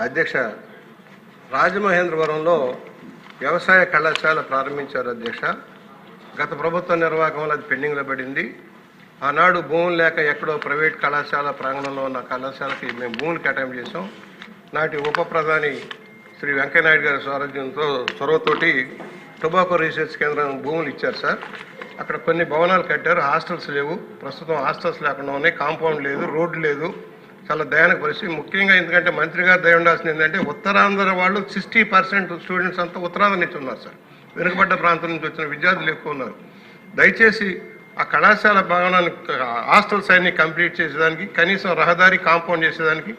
అధ్యక్ష, రాజమహేంద్రవరంలో వ్యవసాయ కళాశాల ప్రారంభించారు అధ్యక్ష. గత ప్రభుత్వ నిర్వాహకంలో అది పెండింగ్లో పడింది. ఆనాడు భూములు లేక ఎక్కడో ప్రైవేట్ కళాశాల ప్రాంగణంలో ఉన్న కళాశాలకి మేము భూములు కేటాయింపు చేసాం. నాటి ఉప ప్రధాని శ్రీ వెంకయ్యనాయుడు గారి చొరవతోటి టొబాకో రీసెర్చ్ కేంద్రం భూములు ఇచ్చారు సార్. అక్కడ కొన్ని భవనాలు కట్టారు. హాస్టల్స్ లేవు, ప్రస్తుతం హాస్టల్స్ లేకుండా ఉన్నాయి. కాంపౌండ్ లేదు, రోడ్డు లేదు. చాలా దయానక పరిస్థితి. ముఖ్యంగా ఎందుకంటే మంత్రి గారు దయ ఉండాల్సింది ఏంటంటే ఉత్తరాంధ్ర వాళ్ళు 60% స్టూడెంట్స్ అంతా ఉత్తరాంధ్ర నుంచి ఉన్నారు సార్. వెనుకబడ్డ ప్రాంతం నుంచి వచ్చిన విద్యార్థులు ఎక్కువ ఉన్నారు. దయచేసి ఆ కళాశాల భవనాన్ని హాస్టల్స్ అన్ని కంప్లీట్ చేసేదానికి, కనీసం రహదారి కాంపౌండ్ చేసేదానికి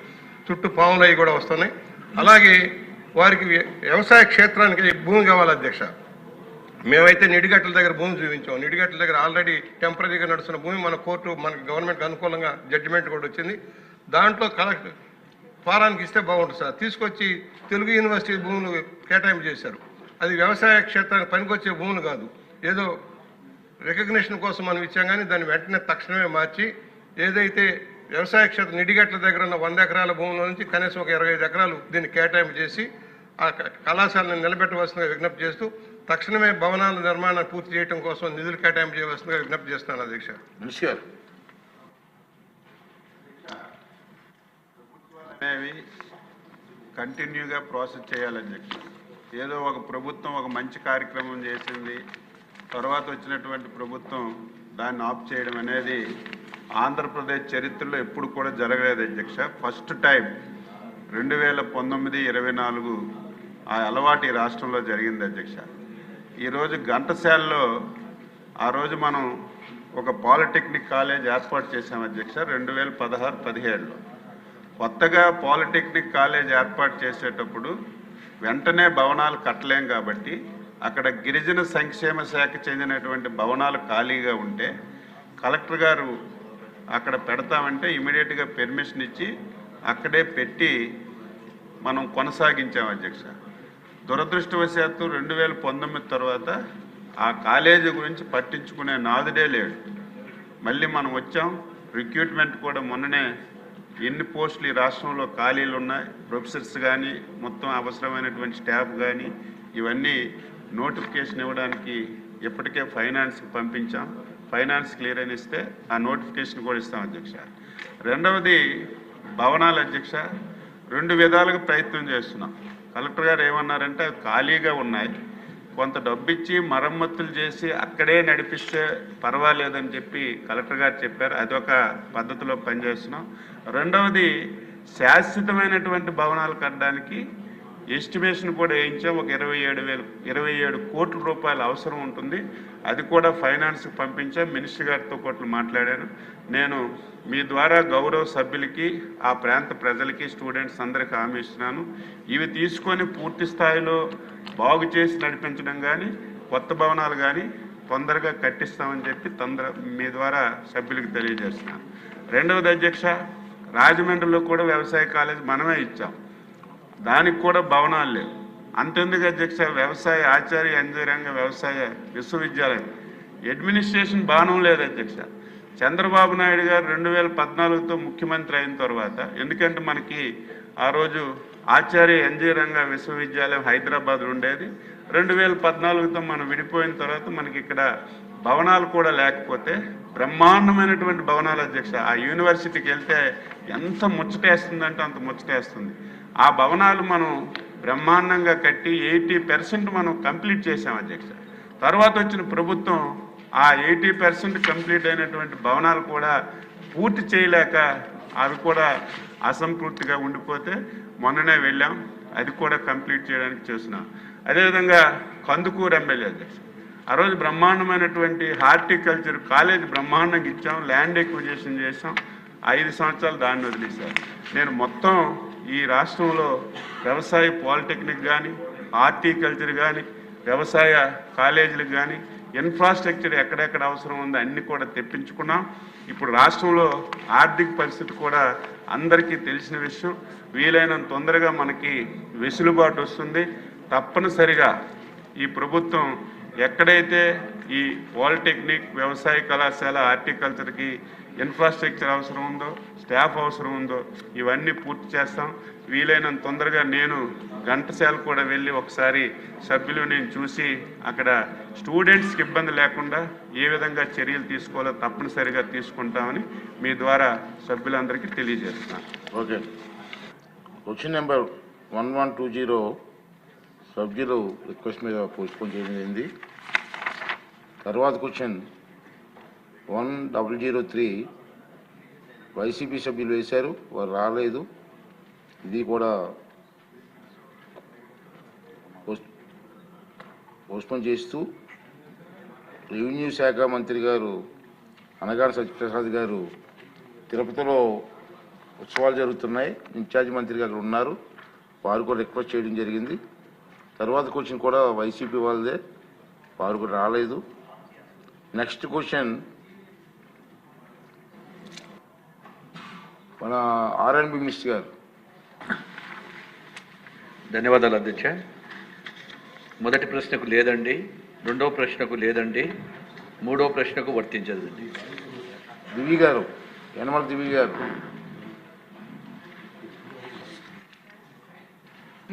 చుట్టూ పాములు అవి కూడా వస్తున్నాయి. అలాగే వారికి వ్యవసాయ క్షేత్రానికి భూమి కావాలి అధ్యక్ష. మేమైతే నిడిగట్టల దగ్గర భూమి చూపించాం. నిడిగట్టల దగ్గర ఆల్రెడీ టెంపరీగా నడుస్తున్న భూమి మన కోర్టు మనకి గవర్నమెంట్కి అనుకూలంగా జడ్జిమెంట్ కూడా వచ్చింది. దాంట్లో కలెక్టర్ ఫారానికి ఇస్తే బాగుంటుంది సార్. తీసుకొచ్చి తెలుగు యూనివర్సిటీ భూములు కేటాయింపు చేశారు. అది వ్యవసాయ క్షేత్రానికి పనికొచ్చే భూములు కాదు, ఏదో రికగ్నిషన్ కోసం మనం ఇచ్చాం. కానీ దాన్ని వెంటనే తక్షణమే మార్చి ఏదైతే వ్యవసాయ క్షేత్రం నిడిగట్ల దగ్గర ఉన్న 100 ఎకరాల భూముల నుంచి కనీసం ఒక 25 ఎకరాలు దీన్ని కేటాయింపు చేసి ఆ కళాశాలను నిలబెట్టవలసిందిగా విజ్ఞప్తి చేస్తూ తక్షణమే భవనాల నిర్మాణాన్ని పూర్తి చేయడం కోసం నిధులు కేటాయింపు చేయవలసిందిగా విజ్ఞప్తి చేస్తున్నాను అధ్యక్ష. అనేవి కంటిన్యూగా ప్రాసెస్ చేయాలని చెప్పి ఏదో ఒక ప్రభుత్వం ఒక మంచి కార్యక్రమం చేసింది, తర్వాత వచ్చినటువంటి ప్రభుత్వం దాన్ని ఆఫ్ చేయడం అనేది ఆంధ్రప్రదేశ్ చరిత్రలో ఎప్పుడు కూడా జరగలేదు అధ్యక్ష. ఫస్ట్ టైం 2019-24 ఆ అలవాటు ఈ రాష్ట్రంలో జరిగింది అధ్యక్ష. ఈరోజు ఘంటసాలలో ఆ రోజు మనం ఒక పాలిటెక్నిక్ కాలేజ్ ఏర్పాటు చేశాం అధ్యక్ష 2016-17లో. కొత్తగా పాలిటెక్నిక్ కాలేజ్ ఏర్పాటు చేసేటప్పుడు వెంటనే భవనాలు కట్టలేం కాబట్టి అక్కడ గిరిజన సంక్షేమ శాఖ చెందినటువంటి భవనాలు ఖాళీగా ఉంటే కలెక్టర్ గారు అక్కడ పెడతామంటే ఇమీడియట్గా పెర్మిషన్ ఇచ్చి అక్కడే పెట్టి మనం కొనసాగించాం అధ్యక్ష. దురదృష్టవశాత్తు 2019 తర్వాత ఆ కాలేజీ గురించి పట్టించుకునే నాదుడే లేడు. మళ్ళీ మనం వచ్చాం. రిక్రూట్మెంట్ కూడా మొన్ననే ఎన్ని పోస్టులు ఈ రాష్ట్రంలో ఖాళీలు ఉన్నాయి, ప్రొఫెసర్స్ కానీ మొత్తం అవసరమైనటువంటి స్టాఫ్ కానీ ఇవన్నీ నోటిఫికేషన్ ఇవ్వడానికి ఇప్పటికే ఫైనాన్స్కి పంపించాం. ఫైనాన్స్ క్లియర్ అని ఇస్తే ఆ నోటిఫికేషన్ కూడా ఇస్తాం అధ్యక్ష. రెండవది భవనాలు అధ్యక్ష. 2 విధాలుగా ప్రయత్నం చేస్తున్నాం. కలెక్టర్ గారు ఏమన్నారంటే అవి ఖాళీగా ఉన్నాయి, కొంత డబ్బు ఇచ్చి మరమ్మతులు చేసి అక్కడే నడిపిస్తే పర్వాలేదని చెప్పి కలెక్టర్ గారు చెప్పారు. అదొక పద్ధతిలో పనిచేస్తున్నాం. రెండవది శాశ్వతమైనటువంటి భవనాలు కట్టడానికి ఎస్టిమేషన్ కూడా వేయించాం. ఒక 27 కోట్ల రూపాయలు అవసరం ఉంటుంది. అది కూడా ఫైనాన్స్కి పంపించాం. మినిస్టర్ గారితో కూడా మాట్లాడాను. నేను మీ ద్వారా గౌరవ సభ్యులకి ఆ ప్రాంత ప్రజలకి స్టూడెంట్స్ అందరికీ హామీ ఇస్తున్నాను. ఇవి తీసుకొని పూర్తి స్థాయిలో బాగు చేసి నడిపించడం కానీ కొత్త భవనాలు కానీ తొందరగా కట్టిస్తామని చెప్పి మీ ద్వారా సభ్యులకు తెలియజేస్తున్నాను. రెండవది అధ్యక్ష, రాజమండ్రిలో కూడా వ్యవసాయ కాలేజ్ మనమే ఇచ్చాం. దానికి కూడా భవనాలు లేవు. అంతెందుకు అధ్యక్ష, వ్యవసాయ ఆచార్య అంజరంగ వ్యవసాయ విశ్వవిద్యాలయం అడ్మినిస్ట్రేషన్ బాణం లేదు అధ్యక్ష. చంద్రబాబు నాయుడు గారు 2014తో ముఖ్యమంత్రి అయిన తర్వాత, ఎందుకంటే మనకి ఆ రోజు ఆచార్య అంజరంగ విశ్వవిద్యాలయం హైదరాబాద్ ఉండేది. 2014తో మనం విడిపోయిన తర్వాత మనకి ఇక్కడ భవనాలు కూడా లేకపోతే బ్రహ్మాండమైనటువంటి భవనాలు అధ్యక్ష. ఆ యూనివర్సిటీకి వెళ్తే ఎంత ముచ్చటేస్తుందంటే అంత ముచ్చటేస్తుంది. ఆ భవనాలు మనం బ్రహ్మాండంగా కట్టి 80% మనం కంప్లీట్ చేసాం అధ్యక్ష. తర్వాత వచ్చిన ప్రభుత్వం ఆ 80% కంప్లీట్ అయినటువంటి భవనాలు కూడా పూర్తి చేయలేక అవి కూడా అసంపూర్తిగా ఉండిపోతే మొన్ననే వెళ్ళాం, అది కూడా కంప్లీట్ చేయడానికి చేస్తున్నాం. అదేవిధంగా కందుకూరు ఎమ్మెల్యే అధ్యక్ష, ఆ రోజు బ్రహ్మాండమైనటువంటి హార్టికల్చర్ కాలేజ్ బ్రహ్మాండంగా ఇచ్చాం, ల్యాండ్ ఎక్విజిషన్ చేసాం. 5 సంవత్సరాలు దాన్ని వదిలేశారు. నేను మొత్తం ఈ రాష్ట్రంలో వ్యవసాయ పాలిటెక్నిక్ కానీ హార్టికల్చర్ కానీ వ్యవసాయ కాలేజీలకు కానీ ఇన్ఫ్రాస్ట్రక్చర్ ఎక్కడెక్కడ అవసరం ఉందో అన్నీ కూడా తెప్పించుకున్నాం. ఇప్పుడు రాష్ట్రంలో ఆర్థిక పరిస్థితి కూడా అందరికీ తెలిసిన విషయం. వీలైనంత తొందరగా మనకి వెసులుబాటు వస్తుంది. తప్పనిసరిగా ఈ ప్రభుత్వం ఎక్కడైతే ఈ పాలిటెక్నిక్ వ్యవసాయ కళాశాల హార్టికల్చర్కి ఇన్ఫ్రాస్ట్రక్చర్ అవసరం ఉందో, స్టాఫ్ అవసరం ఉందో ఇవన్నీ పూర్తి చేస్తాం. వీలైనంత తొందరగా నేను ఘంటసాల కూడా వెళ్ళి ఒకసారి సభ్యులు నేను చూసి అక్కడ స్టూడెంట్స్కి ఇబ్బంది లేకుండా ఏ విధంగా చర్యలు తీసుకోవాలో తప్పనిసరిగా తీసుకుంటామని మీ ద్వారా సభ్యులందరికీ తెలియజేస్తున్నాను. ఓకే. క్వశ్చన్ నెంబర్ 1120 సభ్యులు రిక్వెస్ట్ మీద పోస్ట్పోన్ చేయడం. తర్వాత క్వశ్చన్ 1003 వైసీపీ సభ్యులు వేశారు, వారు రాలేదు. ఇది కూడా పోస్ట్పోన్ చేస్తూ రెవెన్యూ శాఖ మంత్రి గారు అనగాని సత్యప్రసాద్ గారు తిరుపతిలో ఉత్సవాలు జరుగుతున్నాయి, ఇన్ఛార్జ్ మంత్రి గారు ఉన్నారు, వారు కూడా రిక్వెస్ట్ చేయడం జరిగింది. తర్వాత క్వశ్చన్ కూడా వైసీపీ వాళ్ళదే, వారు కూడా రాలేదు. నెక్స్ట్ క్వశ్చన్ మన ఆర్ఎన్బి మినిస్టర్ గారు. ధన్యవాదాలు అధ్యక్ష. మొదటి ప్రశ్నకు లేదండి, రెండో ప్రశ్నకు లేదండి, మూడో ప్రశ్నకు వర్తించదండి. దివి గారు, యనమల దివి గారు.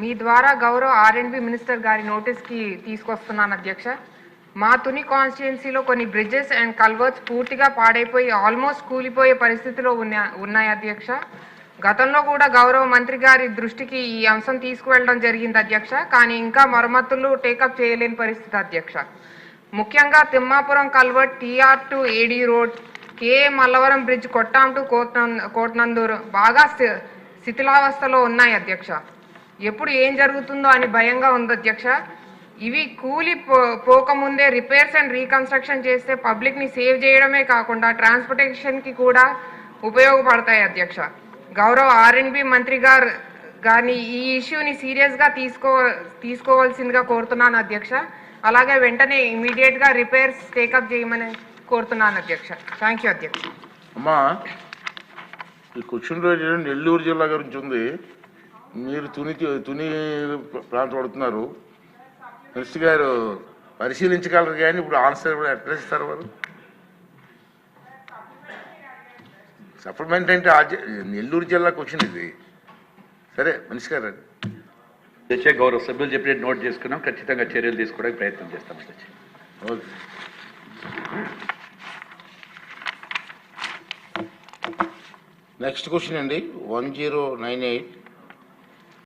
మీ ద్వారా గౌరవ ఆర్ఎండ్బి మినిస్టర్ గారి నోటీస్కి తీసుకొస్తున్నాను అధ్యక్ష. మా తుని కాన్స్టిట్యున్సీలో కొన్ని బ్రిడ్జెస్ అండ్ కల్వర్ట్స్ పూర్తిగా పాడైపోయి ఆల్మోస్ట్ కూలిపోయే పరిస్థితిలో ఉన్నాయి అధ్యక్ష. గతంలో కూడా గౌరవ మంత్రి గారి దృష్టికి ఈ అంశం తీసుకువెళ్ళడం జరిగింది అధ్యక్ష, కానీ ఇంకా మరమ్మతులు టేకప్ చేయలేని పరిస్థితి అధ్యక్ష. ముఖ్యంగా Thimmapuram culvert, TR2 AD road, K Mallavaram bridge, Kottam to Kotanandur బాగా శిథిలావస్థలో ఉన్నాయి అధ్యక్ష. ఎప్పుడు ఏం జరుగుతుందో అని భయంగా ఉంది అధ్యక్ష. ఇవి కూలి పోకముందే రిపేర్స్ అండ్ రీకన్స్ట్రక్షన్ చేస్తే పబ్లిక్ని సేవ్ చేయడమే కాకుండా ట్రాన్స్పోర్టేషన్కి కూడా ఉపయోగపడతాయి అధ్యక్ష. గౌరవ ఆర్ఎండ్బి మంత్రి గారిని ఈ ఇష్యూని సీరియస్గా తీసుకోవాల్సిందిగా కోరుతున్నాను అధ్యక్ష. అలాగే వెంటనే ఇమీడియట్గా రిపేర్స్ టేకప్ చేయమని కోరుతున్నాను అధ్యక్ష. థ్యాంక్ యూ అధ్యక్ష. అమ్మా, ఈ క్వశ్చన్ రోజు నెల్లూరు జిల్లా గురించి ఉంది. మీరు తుని ప్రాంతం పడుతున్నారు. మినిస్టర్ గారు పరిశీలించగలరు, కానీ ఇప్పుడు ఆన్సర్ ఎట్లా ఇస్తారు వారు? సప్లిమెంట్ అంటే నెల్లూరు జిల్లా క్వశ్చన్ ఇది. సరే మినిస్టర్ గారు. అధ్యక్ష, గౌరవ సభ్యులు చెప్పినట్టు నోట్ చేసుకున్నాం, ఖచ్చితంగా చర్యలు తీసుకోవడానికి ప్రయత్నం చేస్తాం అధ్యక్ష. ఓకే. నెక్స్ట్ క్వశ్చన్ అండి 1098